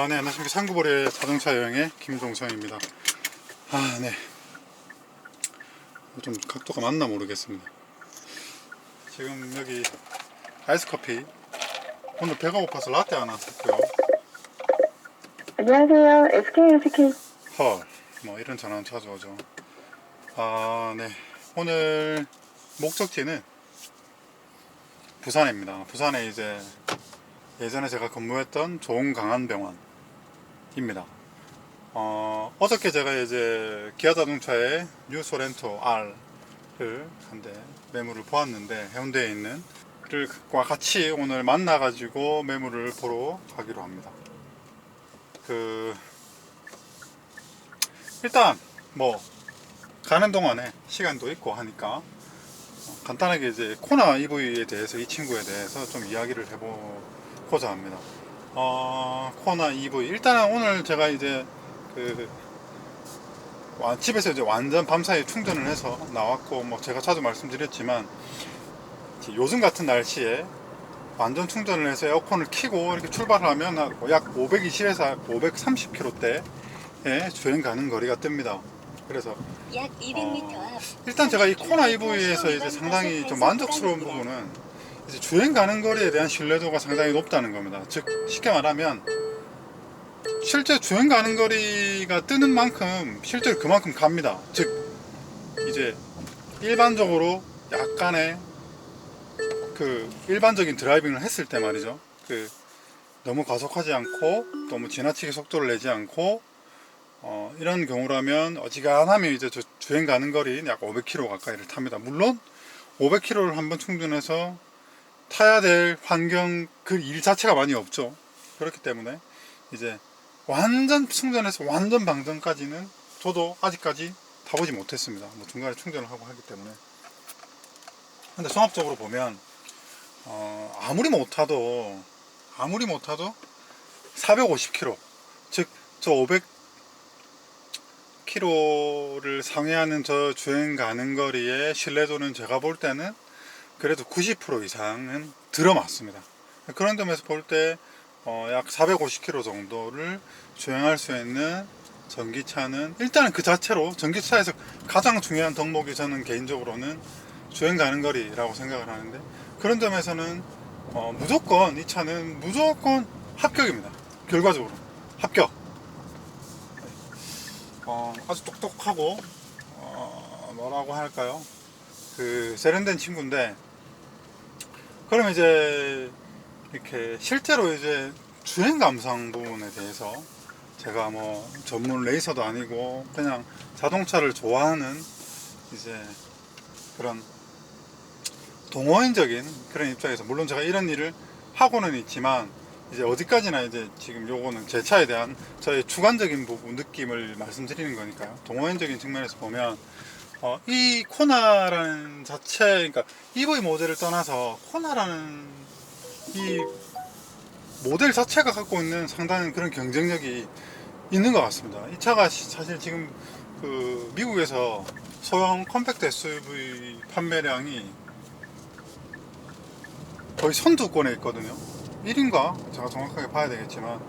네, 안녕하십니까. 상구볼의 자동차 여행의 김동성입니다. 네. 좀 각도가 맞나 모르겠습니다. 지금 여기 아이스 커피. 오늘 배가 고파서 라떼 하나 샀고요. 안녕하세요. SK 헐, 뭐 이런 전화는 자주 오죠. 네. 오늘 목적지는 부산입니다. 부산에 이제 예전에 제가 근무했던 조홍강안병원입니다. 어저께 제가 이제 기아자동차의 뉴소렌토 R을 한 대 매물을 보았는데, 해운대에 있는 과 같이 오늘 만나가지고 매물을 보러 가기로 합니다. 일단 뭐 가는 동안에 시간도 있고 하니까 간단하게 이제 코나 EV에 대해서, 이 친구에 대해서 좀 이야기를 해보고자 합니다. 코나 EV, 일단은 오늘 제가 이제 집에서 이제 완전 밤사이 충전을 해서 나왔고, 뭐 제가 자주 말씀드렸지만 요즘 같은 날씨에 완전 충전을 해서 에어컨을 켜고 이렇게 출발하면 약 520에서 530km대에 주행 가는 거리가 뜹니다. 그래서 약 200m 앞 일단 제가 이 코나 EV에서 이제 상당히 좀 만족스러운 부분은 이제 주행 가는 거리에 대한 신뢰도가 상당히 높다는 겁니다. 즉 쉽게 말하면 실제 주행 가는 거리가 뜨는 만큼 실제로 그만큼 갑니다. 즉 이제 일반적으로 약간의 일반적인 드라이빙을 했을 때 말이죠. 너무 과속하지 않고 너무 지나치게 속도를 내지 않고 이런 경우라면 어지간하면 이제 주행 가는 거리 약 500km 가까이를 탑니다. 물론 500km를 한번 충전해서 타야 될 환경 일 자체가 많이 없죠. 그렇기 때문에 이제 완전 충전해서 완전 방전까지는 저도 아직까지 타보지 못했습니다. 뭐 중간에 충전을 하고 하기 때문에. 근데 종합적으로 보면 아무리 못 타도 450km, 즉 저 500km를 상회하는 저 주행 가는 거리의 신뢰도는 제가 볼 때는 그래도 90% 이상은 들어맞습니다. 그런 점에서 볼 때 약 450km 정도를 주행할 수 있는 전기차는, 일단은 그 자체로 전기차에서 가장 중요한 덕목이 저는 개인적으로는 주행 가는 거리라고 생각을 하는데, 그런 점에서는 무조건 이 차는 무조건 합격입니다. 결과적으로 합격. 아주 똑똑하고 뭐라고 할까요? 세련된 친구인데, 그럼 이제 이렇게 실제로 이제 주행 감상 부분에 대해서 제가 뭐 전문 레이서도 아니고 그냥 자동차를 좋아하는 이제 그런 동호인적인 그런 입장에서, 물론 제가 이런 일을 하고는 있지만 이제 어디까지나 이제 지금 요거는 제 차에 대한 저의 주관적인 부분 느낌을 말씀드리는 거니까요. 동호인적인 측면에서 보면 이 코나라는 자체, 그러니까 EV 모델을 떠나서 코나라는 이 모델 자체가 갖고 있는 상당한 그런 경쟁력이 있는 것 같습니다. 이 차가 사실 지금 미국에서 소형 컴팩트 SUV 판매량이 거의 선두권에 있거든요. 1인가? 제가 정확하게 봐야 되겠지만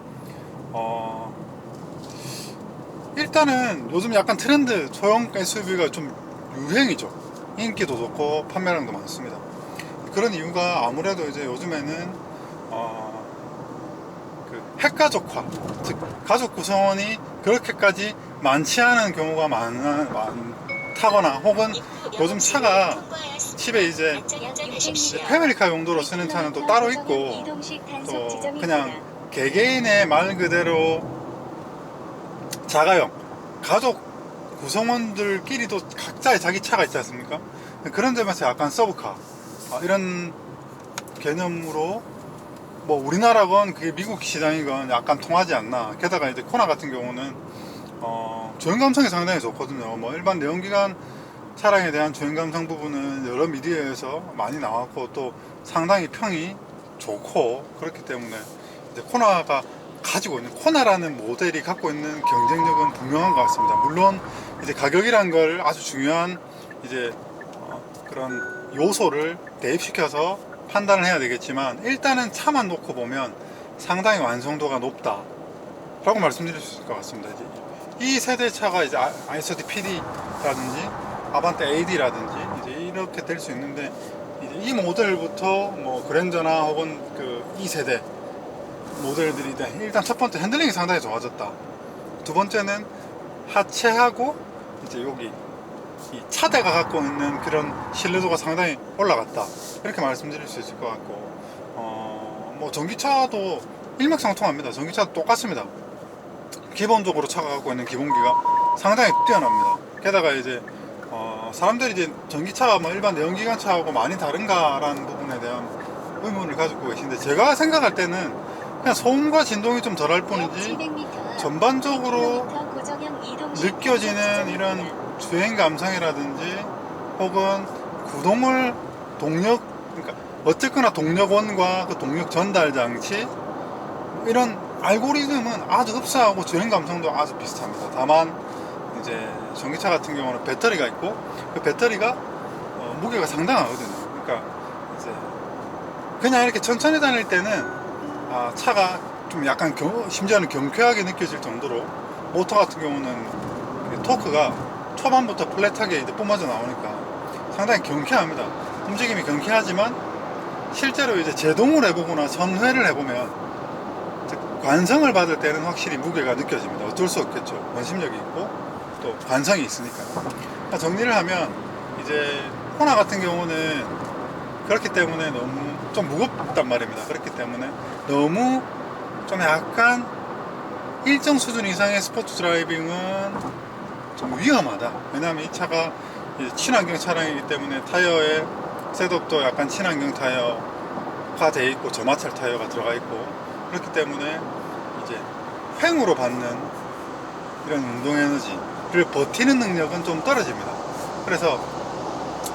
일단은 요즘 약간 트렌드, 소형 SUV가 좀 유행이죠. 인기도 좋고 판매량도 많습니다. 그런 이유가 아무래도 이제 요즘에는 핵가족화, 즉 가족 구성원이 그렇게까지 많지 않은 경우가 많다거나, 혹은 요즘 차가 집에 이제 패밀리카 용도로 쓰는 차는 또 따로 있고, 또 그냥 개개인의 말 그대로 자가용, 가족 구성원들끼리도 각자의 자기 차가 있지 않습니까? 그런 점에서 약간 서브카 이런 개념으로 뭐 우리나라건 그게 미국 시장이건 약간 통하지 않나. 게다가 이제 코나 같은 경우는 주행 감성이 상당히 좋거든요. 뭐 일반 내연기관 차량에 대한 주행 감성 부분은 여러 미디어에서 많이 나왔고 또 상당히 평이 좋고, 그렇기 때문에 이제 코나가 가지고 있는, 코나라는 모델이 갖고 있는 경쟁력은 분명한 것 같습니다. 물론 이제 가격이란 걸 아주 중요한 이제 그런 요소를 대입시켜서 판단을 해야 되겠지만, 일단은 차만 놓고 보면 상당히 완성도가 높다. 라고 말씀드릴 수 있을 것 같습니다. 이제 이 세대 차가 이제 아이소디 PD라든지 아반떼 AD라든지 이제 이렇게 될 수 있는데, 이제 이 모델부터 뭐 그랜저나 혹은 그 2세대 모델들이 일단 첫 번째 핸들링이 상당히 좋아졌다. 두 번째는 하체하고 이제 여기 이 차대가 갖고 있는 그런 신뢰도가 상당히 올라갔다. 이렇게 말씀드릴 수 있을 것 같고, 뭐 전기차도 일맥상통합니다. 전기차도 똑같습니다. 기본적으로 차가 갖고 있는 기본기가 상당히 뛰어납니다. 게다가 이제 사람들이 이제 전기차가 뭐 일반 내연기관차하고 많이 다른가라는 부분에 대한 의문을 가지고 계신데, 제가 생각할 때는 그냥 소음과 진동이 좀 덜할 뿐이지 전반적으로 느껴지는 이런 주행 감성이라든지 혹은 구동을 그러니까 어쨌거나 동력원과 그 동력 전달 장치 이런 알고리즘은 아주 흡사하고 주행 감성도 아주 비슷합니다. 다만 이제 전기차 같은 경우는 배터리가 있고 그 배터리가 무게가 상당하거든요. 그러니까 이제 그냥 이렇게 천천히 다닐 때는 차가 좀 약간 심지어는 경쾌하게 느껴질 정도로, 모터 같은 경우는 토크가 초반부터 플랫하게 이제 뿜어져 나오니까 상당히 경쾌합니다. 움직임이 경쾌하지만 실제로 이제 제동을 해보거나 전회를 해보면 관성을 받을 때는 확실히 무게가 느껴집니다. 어쩔 수 없겠죠. 원심력이 있고 또 관성이 있으니까. 그러니까 정리를 하면 이제 호나 같은 경우는 그렇기 때문에 너무 좀 무겁단 말입니다. 그렇기 때문에 너무 좀 약간 일정 수준 이상의 스포츠 드라이빙은 좀 위험하다. 왜냐하면 이 차가 친환경 차량이기 때문에 타이어의 셋업도 약간 친환경 타이어가 돼 있고 저마찰 타이어가 들어가 있고, 그렇기 때문에 이제 횡으로 받는 이런 운동 에너지를 버티는 능력은 좀 떨어집니다. 그래서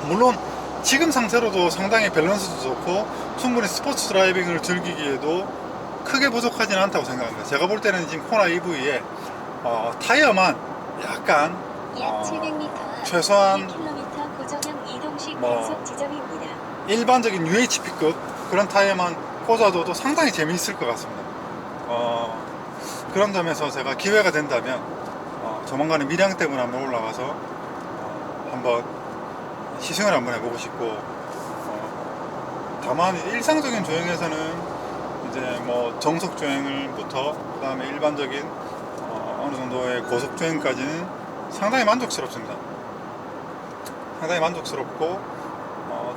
물론 지금 상태로도 상당히 밸런스도 좋고 충분히 스포츠 드라이빙을 즐기기에도 크게 부족하지는 않다고 생각합니다. 제가 볼 때는 지금 코나 EV에 타이어만 약간 약 700m 최소한 1km 고정형 이동식 뭐 단속 지점입니다. 일반적인 UHP급 그런 타이어만 꽂아둬도 상당히 재미있을 것 같습니다. 그런 점에서 제가 기회가 된다면 조만간에 밀양댐을 한번 올라가서 한번 시승을 한번 해보고 싶고, 다만 일상적인 주행에서는 이제 뭐 정속 주행을부터 그 다음에 일반적인 어느 정도의 고속 주행까지는 상당히 만족스럽습니다. 상당히 만족스럽고,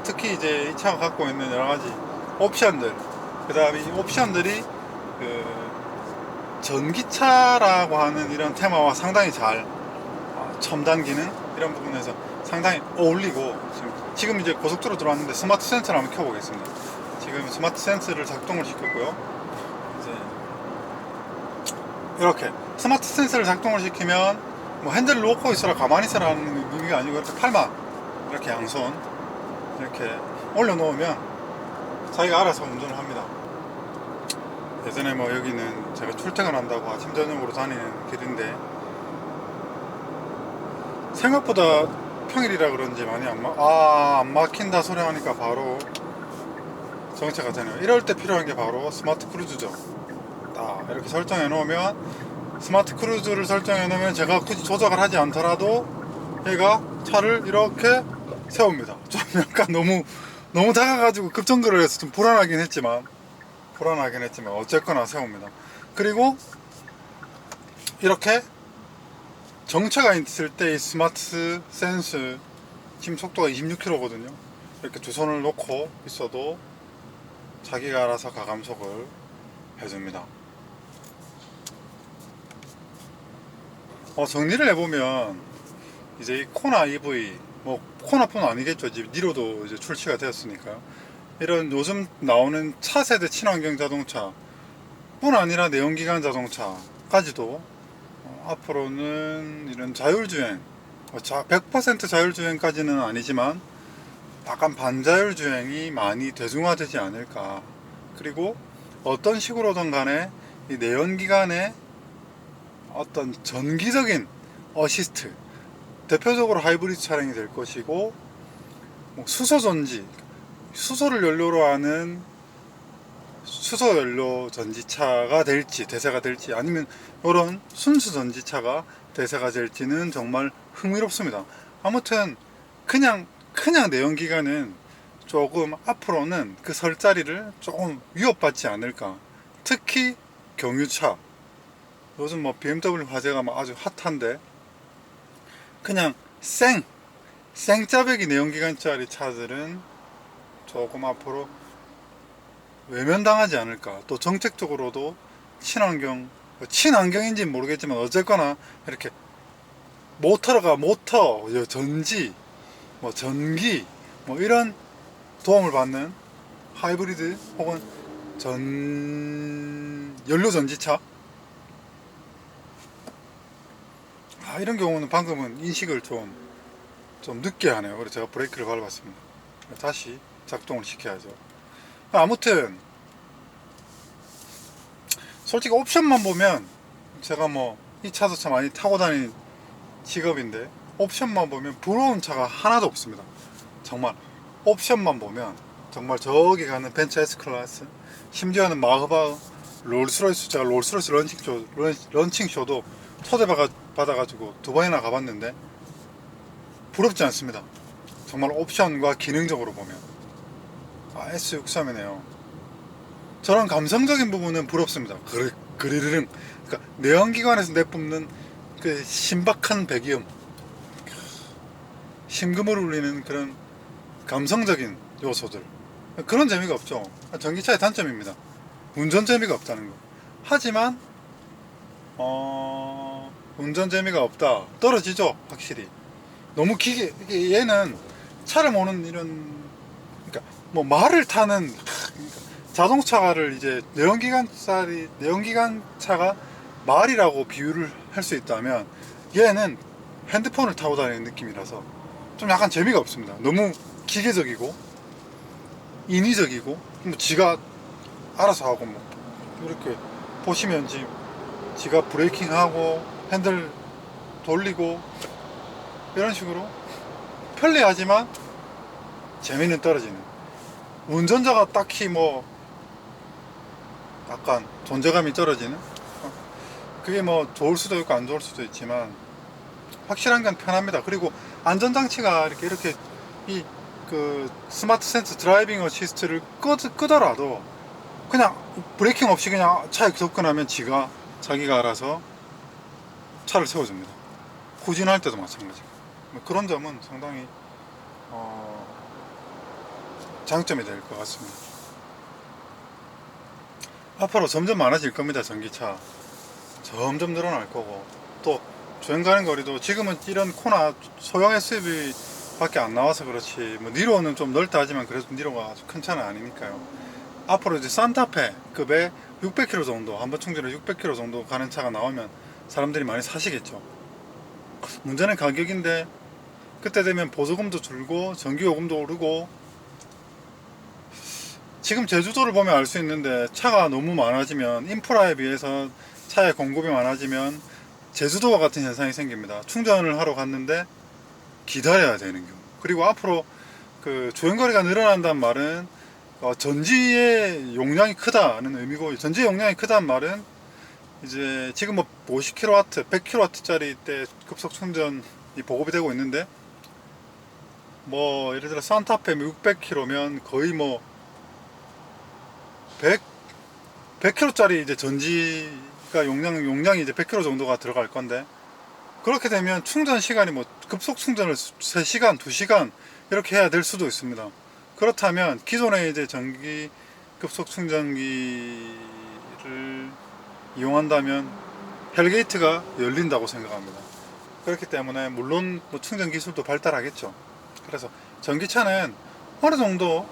특히 이제 이 차가 갖고 있는 여러 가지 옵션들, 그 다음에 이 옵션들이 그 전기차라고 하는 이런 테마와 상당히 잘 첨단 기능 이런 부분에서 상당히 어울리고, 지금 이제 고속도로 들어왔는데 스마트 센서를 한번 켜보겠습니다. 지금 스마트 센서를 작동을 시켰고요. 이제 이렇게 스마트 센서를 작동을 시키면 뭐 핸들을 놓고 있어라 가만히 있어라는 의미가 아니고 이렇게 팔만 이렇게 양손 이렇게 올려놓으면 자기가 알아서 운전을 합니다. 예전에 뭐 여기는 제가 출퇴근한다고 아침 저녁으로 다니는 길인데 생각보다 평일이라 그런지 많이 안 막힌다 소리 하니까 바로 정체가 되네요. 이럴 때 필요한 게 바로 스마트 크루즈죠. 딱 이렇게 설정해 놓으면, 스마트 크루즈를 설정해 놓으면 제가 굳이 조작을 하지 않더라도 얘가 차를 이렇게 세웁니다. 좀 약간 너무 작아가지고 급정거를 해서 좀 불안하긴 했지만 어쨌거나 세웁니다. 그리고 이렇게 정체가 있을 때 이 스마트 센스, 지금 속도가 26km거든요. 이렇게 두 손을 놓고 있어도 자기가 알아서 가감속을 해줍니다. 정리를 해보면 이제 이 코나 EV, 뭐 코나뿐 아니겠죠. 이제 니로도 이제 출시가 되었으니까 이런 요즘 나오는 차세대 친환경 자동차 뿐 아니라 내연기관 자동차까지도 앞으로는 이런 자율주행, 100% 자율주행까지는 아니지만 약간 반자율주행이 많이 대중화되지 않을까. 그리고 어떤 식으로든 간에 이 내연기관의 어떤 전기적인 어시스트, 대표적으로 하이브리드 차량이 될 것이고, 뭐 수소전지, 수소를 연료로 하는 수소연료 전지차가 될지 대세가 될지 아니면 이런 순수 전지차가 대세가 될지는 정말 흥미롭습니다. 아무튼 그냥 내연기관은 조금 앞으로는 그 설 자리를 조금 위협받지 않을까. 특히 경유차, 요즘 뭐 BMW 화재가 막 아주 핫한데 그냥 생짜배기 내연기관짜리 차들은 조금 앞으로 외면당하지 않을까. 또 정책적으로도 친환경인지는 모르겠지만 어쨌거나 이렇게 모터, 전지, 뭐 전기, 뭐 이런 도움을 받는 하이브리드 혹은 연료 전지차, 이런 경우는 방금은 인식을 좀 늦게 하네요. 그래서 제가 브레이크를 밟았습니다. 다시 작동을 시켜야죠. 아무튼 솔직히 옵션만 보면 제가 뭐 이 차도 많이 타고 다니는 직업인데 옵션만 보면 부러운 차가 하나도 없습니다. 정말 옵션만 보면 정말 저기 가는 벤츠 S클래스, 심지어는 마흐바흐, 롤스로이스, 제가 롤스로이스 런칭쇼도 초대받아가지고 2번이나 가봤는데 부럽지 않습니다. 정말 옵션과 기능적으로 보면 S63이네요. 저런 감성적인 부분은 부럽습니다. 그르르릉. 그러니까 내연기관에서 내뿜는 그 신박한 배기음, 심금을 울리는 그런 감성적인 요소들, 그런 재미가 없죠. 전기차의 단점입니다. 운전 재미가 없다는 거. 하지만 운전 재미가 없다, 떨어지죠. 확실히 너무 이게 얘는 차를 모는 이런, 그러니까 뭐 말을 타는, 그러니까 자동차를 이제 내연기관차가 말이라고 비유를 할 수 있다면 얘는 핸드폰을 타고 다니는 느낌이라서 좀 약간 재미가 없습니다. 너무 기계적이고 인위적이고, 뭐 지가 알아서 하고, 뭐 이렇게 보시면 지가 브레이킹하고 핸들 돌리고 이런 식으로 편리하지만 재미는 떨어지는, 운전자가 딱히 뭐 약간 존재감이 떨어지는, 그게 뭐 좋을 수도 있고 안 좋을 수도 있지만 확실한 건 편합니다. 그리고 안전장치가 이렇게 이 그 스마트 센서 드라이빙 어시스트를 끄더라도 그냥 브레이킹 없이 그냥 차에 접근하면 자기가 알아서 차를 세워줍니다. 후진할 때도 마찬가지고. 그런 점은 상당히 장점이 될 것 같습니다. 앞으로 점점 많아질 겁니다. 전기차 점점 늘어날 거고, 또 주행 가는 거리도 지금은 이런 코나 소형 SUV 밖에 안 나와서 그렇지, 뭐 니로는 좀 넓다 하지만 그래도 니로가 아주 큰 차는 아니니까요. 앞으로 이제 산타페급의 600km 정도, 한번 충전에 600km 정도 가는 차가 나오면 사람들이 많이 사시겠죠. 문제는 가격인데 그때 되면 보조금도 줄고 전기요금도 오르고, 지금 제주도를 보면 알 수 있는데 차가 너무 많아지면, 인프라에 비해서 차의 공급이 많아지면 제주도와 같은 현상이 생깁니다. 충전을 하러 갔는데 기다려야 되는 경우. 그리고 앞으로 그 주행거리가 늘어난다는 말은 전지의 용량이 크다는 의미고, 전지의 용량이 크다는 말은 이제 지금 뭐 50kW, 100kW짜리 때 급속 충전이 보급이 되고 있는데, 뭐 예를 들어 산타페 600km면 거의 뭐 100kg짜리 이제 전지가 용량이 이제 100kg 정도가 들어갈 건데, 그렇게 되면 충전 시간이 뭐 급속 충전을 3시간, 2시간 이렇게 해야 될 수도 있습니다. 그렇다면 기존의 이제 전기 급속 충전기를 이용한다면 헬게이트가 열린다고 생각합니다. 그렇기 때문에 물론 뭐 충전 기술도 발달하겠죠. 그래서 전기차는 어느 정도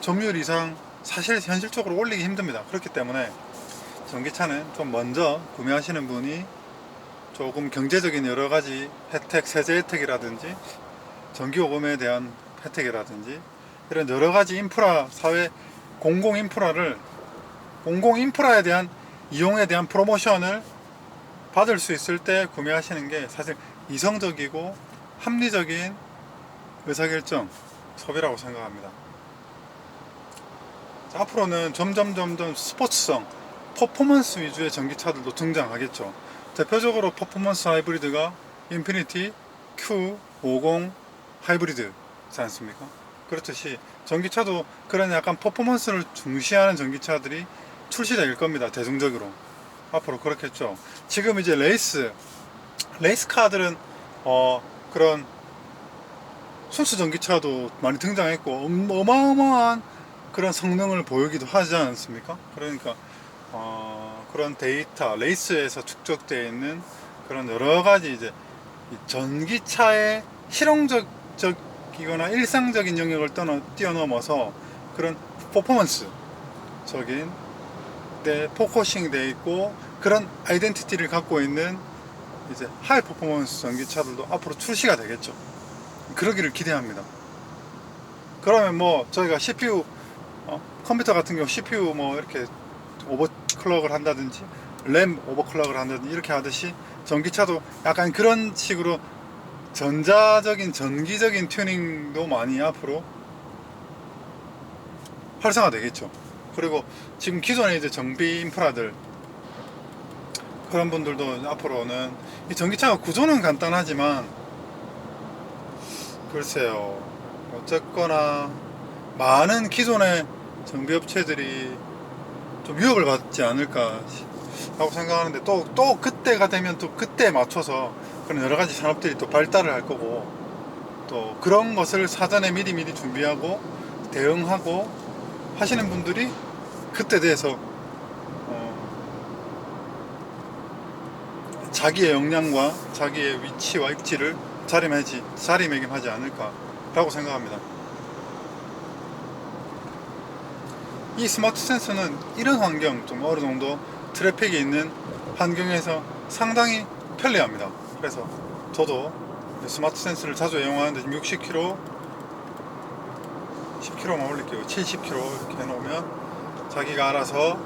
점유율 이상 사실 현실적으로 올리기 힘듭니다. 그렇기 때문에 전기차는 좀 먼저 구매하시는 분이 조금 경제적인 여러 가지 혜택, 세제 혜택이라든지 전기요금에 대한 혜택이라든지 이런 여러 가지 인프라, 사회 공공 인프라에 대한 이용에 대한 프로모션을 받을 수 있을 때 구매하시는 게 사실 이성적이고 합리적인 의사결정, 소비라고 생각합니다. 앞으로는 점점 스포츠성, 퍼포먼스 위주의 전기차들도 등장하겠죠. 대표적으로 퍼포먼스 하이브리드가 인피니티 Q50 하이브리드지 않습니까? 그렇듯이 전기차도 그런 약간 퍼포먼스를 중시하는 전기차들이 출시될 겁니다. 대중적으로 앞으로 그렇겠죠. 지금 이제 레이스카들은 그런 순수 전기차도 많이 등장했고 어마어마한 그런 성능을 보이기도 하지 않습니까? 그러니까 그런 데이터, 레이스에서 축적되어 있는 그런 여러 가지 이제 전기차의 실용적이거나 일상적인 영역을 뛰어넘어서 그런 퍼포먼스적인 포커싱 되어 있고 그런 아이덴티티를 갖고 있는 이제 하이 퍼포먼스 전기차들도 앞으로 출시가 되겠죠. 그러기를 기대합니다. 그러면 뭐 저희가 CPU 컴퓨터 같은 경우 CPU 뭐 이렇게 오버클럭을 한다든지 램 오버클럭을 한다든지 이렇게 하듯이 전기차도 약간 그런 식으로 전기적인 튜닝도 많이 앞으로 활성화 되겠죠. 그리고 지금 기존의 이제 정비 인프라들 그런 분들도 앞으로는 이 전기차가 구조는 간단하지만 글쎄요, 어쨌거나 많은 기존의 정비업체들이 좀 위협을 받지 않을까 라고 생각하는데 또 그때가 되면 또 그때에 맞춰서 그런 여러 가지 산업들이 또 발달을 할 거고 또 그런 것을 사전에 미리 준비하고 대응하고 하시는 분들이 그때 대해서 자기의 역량과 자기의 위치와 입지를 자리매김하지 않을까 라고 생각합니다. 이 스마트 센서는 이런 환경, 좀 어느 정도 트래픽이 있는 환경에서 상당히 편리합니다. 그래서 저도 스마트 센서를 자주 이용하는데 지금 60km, 10km만 올릴게요. 70km 이렇게 해놓으면 자기가 알아서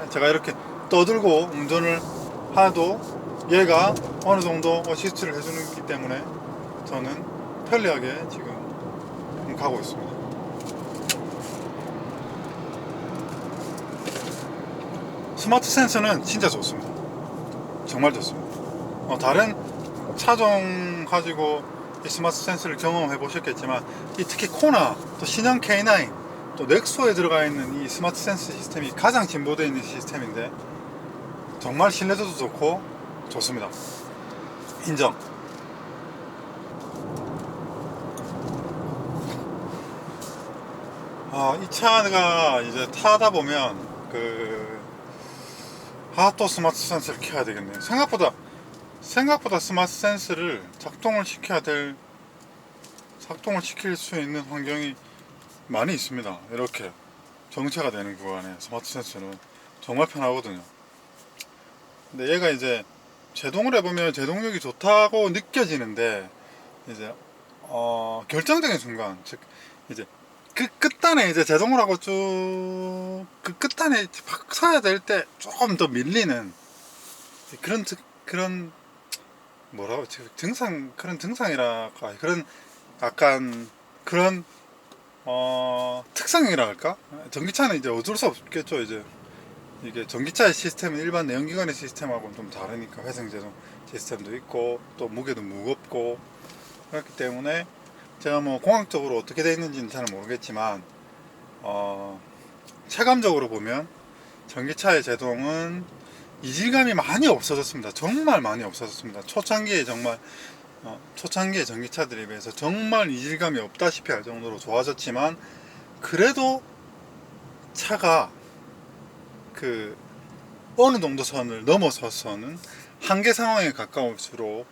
제가 이렇게 떠들고 운전을 하도 얘가 어느 정도 어시스트를 해주기 때문에 저는 편리하게 지금 가고 있습니다. 스마트 센서는 진짜 좋습니다. 정말 좋습니다. 다른 차종 가지고 이 스마트 센서를 경험해 보셨겠지만 특히 코나 또 신형 K9 또 넥소에 들어가 있는 이 스마트 센서 시스템이 가장 진보되어 있는 시스템인데 정말 신뢰도도 좋고 좋습니다. 인정. 이 차가 이제 타다 보면 또 스마트 센서를 켜야 되겠네요. 생각보다 스마트 센서를 작동을 시킬 수 있는 환경이 많이 있습니다. 이렇게 정체가 되는 구간에 스마트 센서는 정말 편하거든요. 근데 얘가 이제 제동을 해보면 제동력이 좋다고 느껴지는데 이제 결정적인 순간, 즉 이제 그 끝단에 이제 제동을 하고 쭉 그 끝단에 팍 서야 될 때 조금 더 밀리는 그런 뭐라고 그런 증상이랄까, 그런 약간 그런 특성이라 할까? 전기차는 이제 어쩔 수 없겠죠. 이제 이게 전기차의 시스템은 일반 내연기관의 시스템하고는 좀 다르니까 회생제동 시스템도 있고 또 무게도 무겁고 그렇기 때문에 제가 뭐 공학적으로 어떻게 되어 있는지는 잘 모르겠지만 체감적으로 보면 전기차의 제동은 이질감이 많이 없어졌습니다. 정말 많이 없어졌습니다. 초창기에 전기차들에 비해서 정말 이질감이 없다시피 할 정도로 좋아졌지만 그래도 차가 어느 정도 선을 넘어서서는 한계 상황에 가까울수록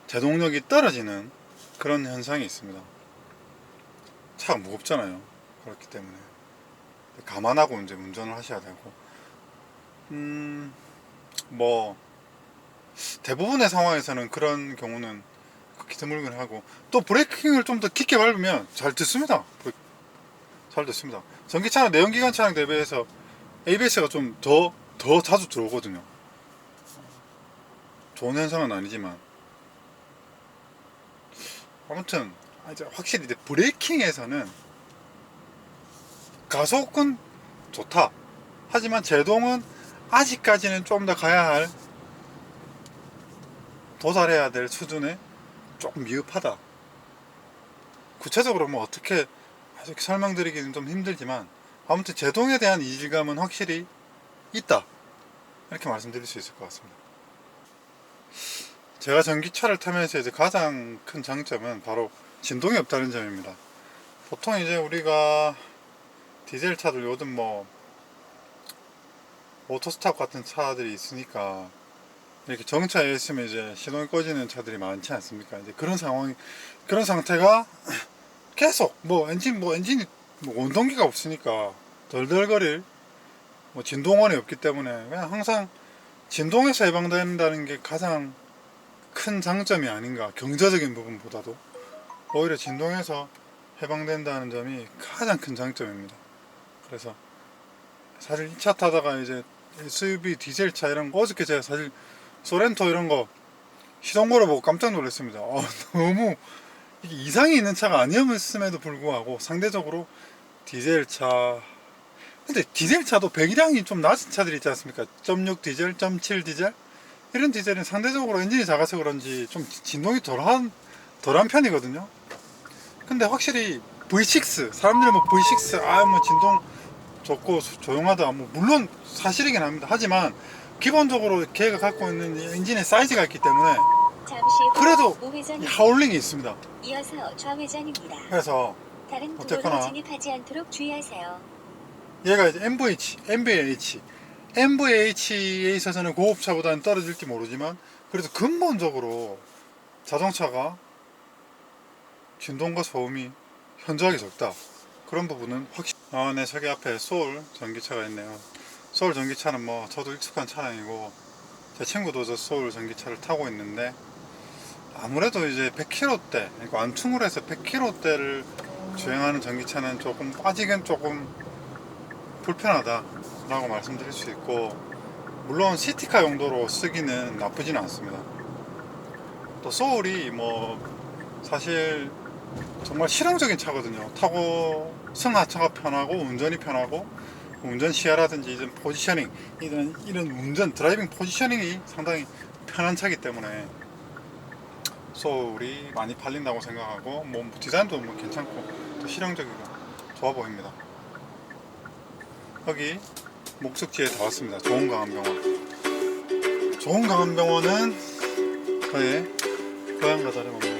제동력이 떨어지는 그런 현상이 있습니다. 차가 무겁잖아요. 그렇기 때문에 감안하고 이제 운전을 하셔야 되고 뭐 대부분의 상황에서는 그런 경우는 극히 드물긴 하고 또 브레이킹을 좀 더 깊게 밟으면 잘 듣습니다. 잘 듣습니다. 전기차나 내연기관 차량 대비해서 ABS가 좀 더 자주 들어오거든요. 좋은 현상은 아니지만 아무튼 이제 확실히 이제 브레이킹에서는 가속은 좋다. 하지만 제동은 아직까지는 좀 더 가야 할, 도달해야 될 수준에 조금 미흡하다. 구체적으로 뭐 어떻게 아직 설명드리기는 좀 힘들지만 아무튼 제동에 대한 이질감은 확실히 있다, 이렇게 말씀드릴 수 있을 것 같습니다. 제가 전기차를 타면서 이제 가장 큰 장점은 바로 진동이 없다는 점입니다. 보통 이제 우리가 디젤 차들 요즘 뭐 오토스탑 같은 차들이 있으니까 이렇게 정차에 있으면 이제 시동이 꺼지는 차들이 많지 않습니까? 이제 그런 상황, 그런 상태가 계속 엔진이 뭐 원동기가 없으니까 덜덜거릴 뭐 진동원이 없기 때문에 그냥 항상 진동에서 해방된다는 게 가장 큰 장점이 아닌가. 경제적인 부분보다도 오히려 진동에서 해방된다는 점이 가장 큰 장점입니다. 그래서 사실 이 차 타다가 이제 SUV 디젤 차 이런 거, 어저께 제가 사실 소렌토 이런 거 시동 걸어보고 깜짝 놀랐습니다. 너무 이게 이상이 있는 차가 아니었음에도 불구하고 상대적으로 디젤 차, 근데 디젤 차도 배기량이 좀 낮은 차들이 있지 않습니까? 0.6 디젤, 0.7 디젤 이런 디젤은 상대적으로 엔진이 작아서 그런지 좀 진동이 덜한 편이거든요. 근데 확실히 V6, 사람들이 뭐 V6 뭐 진동 좋고 조용하다, 뭐 물론 사실이긴 합니다. 하지만 기본적으로 걔가 갖고 있는 이 엔진의 사이즈가 있기 때문에 잠시 후 그래도 이 우회전입니다. 하울링이 있습니다. 이어서 좌회전입니다. 그래서 다른 어쨌거나 도로로 진입하지 않도록 주의하세요. 얘가 이제 MVH에 있어서는 고급차보다는 떨어질지 모르지만 그래도 근본적으로 자동차가 진동과 소음이 현저하게 적다. 그런 부분은 확실히. 네, 저기 앞에 소울 전기차가 있네요. 소울 전기차는 뭐 저도 익숙한 차량이고 제 친구도 저 소울 전기차를 타고 있는데 아무래도 이제 100km대, 그러니까 완충을 해서 100km대를 주행하는 전기차는 조금 빠지긴 조금 불편하다라고 말씀드릴 수 있고, 물론 시티카 용도로 쓰기는 나쁘지는 않습니다. 또 소울이 뭐 사실 정말 실용적인 차거든요. 타고 승하차가 편하고 운전이 편하고 운전 시야라든지 이런 포지셔닝, 이런 운전 드라이빙 포지셔닝이 상당히 편한 차기 때문에 소울이 많이 팔린다고 생각하고, 뭐 디자인도 뭐 괜찮고 또 실용적이고 좋아 보입니다. 여기 목적지에 다 왔습니다. 좋은강암병원. 좋은강암병원은 저의 고향과 다름없는